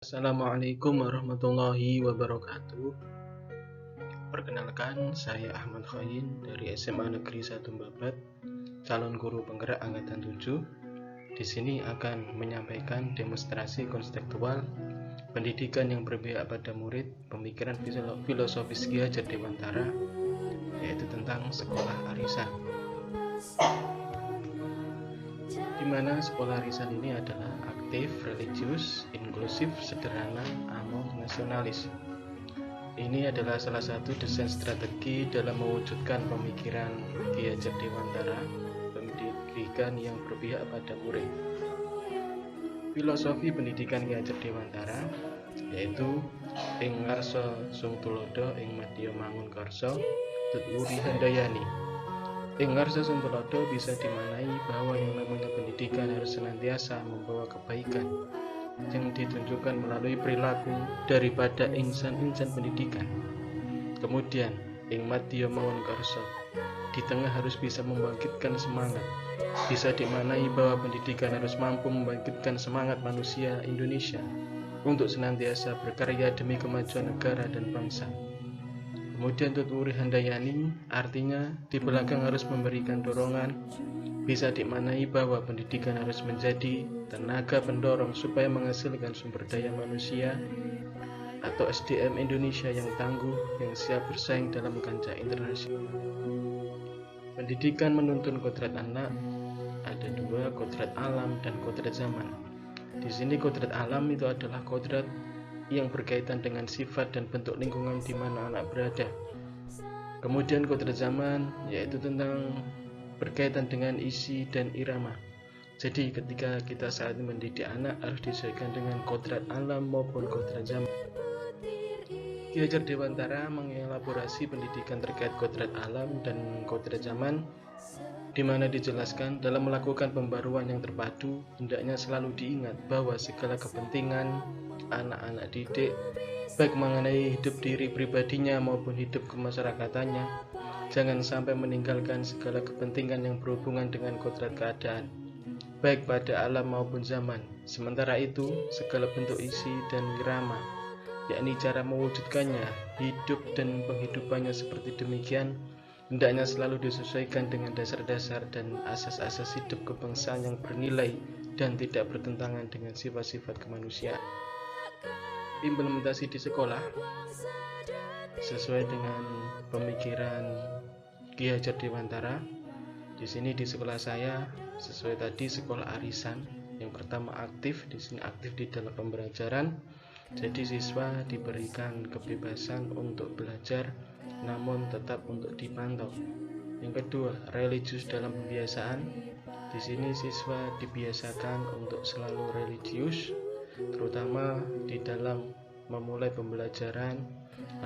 Assalamualaikum warahmatullahi wabarakatuh. Perkenalkan, saya Ahmad Khain dari SMA Negeri 1 Babat, calon guru penggerak angkatan 7. Di sini akan menyampaikan demonstrasi konseptual pendidikan yang berpihak pada murid, pemikiran filosofis Ki Hajar Dewantara, yaitu tentang sekolah arisan. Di mana sekolah arisan ini adalah aktif, religius, inklusif, sederhana, among, nasionalis. Ini adalah salah satu desain strategi dalam mewujudkan pemikiran Ki Hajar Dewantara, pendidikan yang berpihak pada murid. Filosofi pendidikan Ki Hajar Dewantara yaitu ing ngarsa sung tulodo ing madya mangun karsa tutwuri handayani. Ing ngarsa sung tulodo bisa dimaknai bahwa yang namanya pendidikan harus senantiasa membawa kebaikan yang ditunjukkan melalui perilaku daripada insan-insan pendidikan. Kemudian, ing madya mangun karsa, di tengah harus bisa membangkitkan semangat. Bisa dimaknai bahwa pendidikan harus mampu membangkitkan semangat manusia Indonesia untuk senantiasa berkarya demi kemajuan negara dan bangsa. Kemudian tutwuri handayani artinya di belakang harus memberikan dorongan. Bisa dimaknai bahwa pendidikan harus menjadi tenaga pendorong supaya menghasilkan sumber daya manusia atau SDM Indonesia yang tangguh, yang siap bersaing dalam kancah internasional. Pendidikan menuntun kodrat anak, ada dua, kodrat alam dan kodrat zaman. Di sini kodrat alam itu adalah kodrat yang berkaitan dengan sifat dan bentuk lingkungan di mana anak berada. Kemudian kodrat zaman yaitu tentang berkaitan dengan isi dan irama. Jadi ketika kita saat mendidik anak harus disesuaikan dengan kodrat alam maupun kodrat zaman. Ki Hajar Dewantara mengelaborasi pendidikan terkait kodrat alam dan kodrat zaman, di mana dijelaskan dalam melakukan pembaruan yang terpadu, hendaknya selalu diingat bahwa segala kepentingan anak-anak didik, baik mengenai hidup diri pribadinya maupun hidup kemasyarakatannya, jangan sampai meninggalkan segala kepentingan yang berhubungan dengan kodrat keadaan, baik pada alam maupun zaman. Sementara itu, segala bentuk isi dan irama, yakni cara mewujudkannya, hidup dan penghidupannya seperti demikian, hendaknya selalu disesuaikan dengan dasar-dasar dan asas-asas hidup kebangsaan yang bernilai dan tidak bertentangan dengan sifat-sifat kemanusiaan. Implementasi di sekolah sesuai dengan pemikiran Ki Hajar Dewantara. Di sini di sekolah saya sesuai tadi sekolah arisan. Yang pertama aktif, di sini aktif di dalam pembelajaran. Jadi siswa diberikan kebebasan untuk belajar namun tetap untuk dipantau. Yang kedua, religius dalam pembiasaan. Di sini siswa dibiasakan untuk selalu religius, terutama di dalam memulai pembelajaran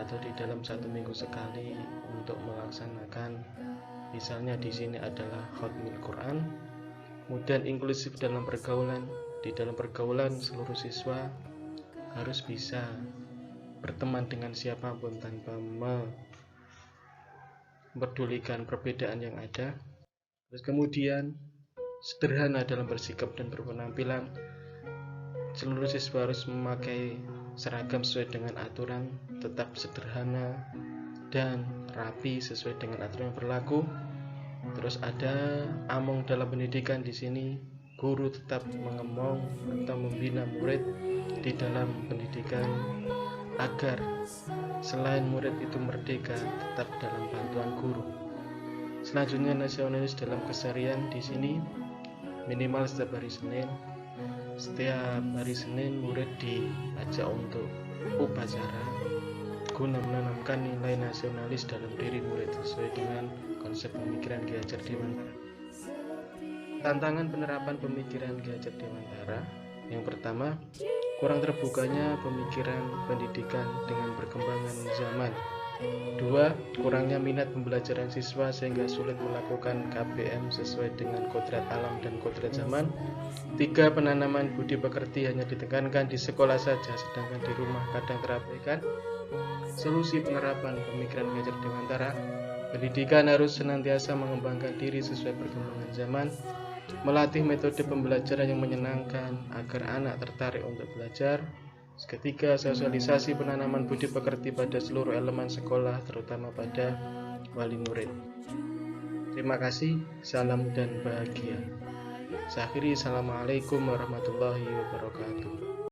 atau di dalam 1 minggu sekali untuk melaksanakan, misalnya di sini adalah khatmil Quran. Kemudian inklusif dalam pergaulan. Di dalam pergaulan seluruh siswa harus bisa berteman dengan siapapun tanpa mempedulikan perbedaan yang ada. Terus kemudian sederhana dalam bersikap dan berpenampilan. Seluruh siswa harus memakai seragam sesuai dengan aturan, tetap sederhana dan rapi sesuai dengan aturan yang berlaku. Terus ada among dalam pendidikan. Di sini guru tetap mengemong atau membina murid di dalam pendidikan agar selain murid itu merdeka, tetap dalam bantuan guru. Selanjutnya nasionalis dalam keseharian. Di sini minimal setiap hari Senin murid diajak untuk upacara guna menanamkan nilai nasionalis dalam diri murid sesuai dengan konsep pemikiran Ki Hajar Dewantara. Tantangan penerapan pemikiran Ki Hajar Dewantara. Yang pertama, kurang terbukanya pemikiran pendidikan dengan perkembangan zaman. 2. Kurangnya minat pembelajaran siswa sehingga sulit melakukan KBM sesuai dengan kodrat alam dan kodrat zaman. 3. Penanaman budi pekerti hanya ditekankan di sekolah saja sedangkan di rumah kadang terabaikan. Solusi penerapan pemikiran Ki Hajar Dewantara. Pendidikan harus senantiasa mengembangkan diri sesuai perkembangan zaman, melatih metode pembelajaran yang menyenangkan agar anak tertarik untuk belajar, Ketiga, sosialisasi penanaman budi pekerti pada seluruh elemen sekolah, terutama pada wali murid. Terima kasih, salam dan bahagia. Saya akhiri, assalamualaikum warahmatullahi wabarakatuh.